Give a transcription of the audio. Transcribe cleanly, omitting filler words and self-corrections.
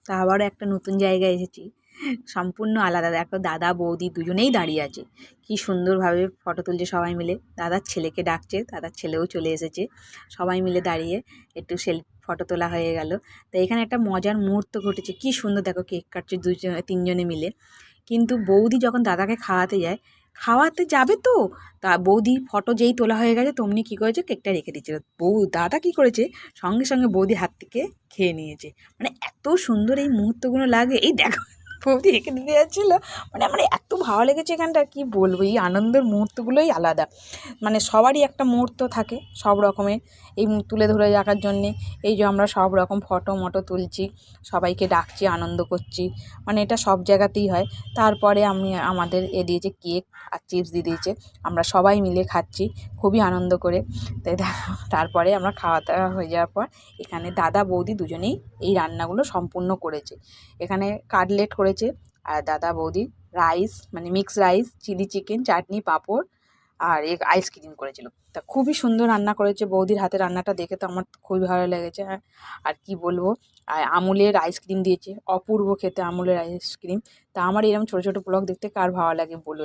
তা আবারও একটা নতুন জায়গায় এসেছি, সম্পূর্ণ আলাদা। দেখো দাদা বৌদি দুজনেই দাঁড়িয়ে আছে, কি সুন্দরভাবে ফটো তুলছে সবাই মিলে। দাদার ছেলেকে ডাকছে, দাদার ছেলেও চলে এসেছে, সবাই মিলে দাঁড়িয়ে একটু ফটো তোলা হয়ে গেল। তো এখানে একটা মজার মুহূর্ত ঘটেছে, কি সুন্দর দেখো কেক কাটছে তিনজনে মিলে। কিন্তু বৌদি যখন দাদাকে খাওয়াতে যাবে তো, তা বৌদি ফটো যেই তোলা হয়ে গেছে তেমনি কী করেছে, কেকটা রেখে দিচ্ছিল। দাদা কী করেছে, সঙ্গে সঙ্গে বৌদির হাত থেকে খেয়ে নিয়েছে। মানে এত সুন্দর এই মুহূর্তগুলো লাগে, এই দেখো বৌদি রেখে দিতে যাচ্ছিলো। মানে আমার এত ভালো লেগেছে এখানটা, কি বলবো, এই আনন্দের মুহূর্তগুলোই আলাদা। মানে সবারই একটা মুহূর্ত থাকে সব রকমের, এই তুলে ধরে রাখার জন্যে। এই যে আমরা সব রকম ফটো মটো তুলছি, সবাইকে ডাকছি, আনন্দ করছি, মানে এটা সব জায়গাতেই হয়। তারপরে আমাদের দিয়েছে কেক আর চিপস দিয়ে দিয়েছে, আমরা সবাই মিলে খাচ্ছি খুবই আনন্দ করে। তাই তারপরে আমরা খাওয়া দাওয়া হয়ে যাওয়ার পর এখানে দাদা বৌদি দুজনেই এই রান্নাগুলো সম্পূর্ণ করেছে। এখানে কাটলেট করেছে, আর দাদা বৌদি রাইস মানে মিক্স রাইস, চিলি চিকেন, চাটনি, পাঁপড় আর আইসক্রিম করেছিল। তা খুবই সুন্দর রান্না করেছে, বৌদির হাতে রান্নাটা দেখে তো আমার খুবই ভালো লেগেছে। আর কি বলবো, আর আমুলের আইসক্রিম দিয়েছে, অপূর্ব খেতে আমুলের আইসক্রিম। তা আমার এরকম ছোটো ছোটো ব্লগ দেখতে কার ভালো লাগে বলো।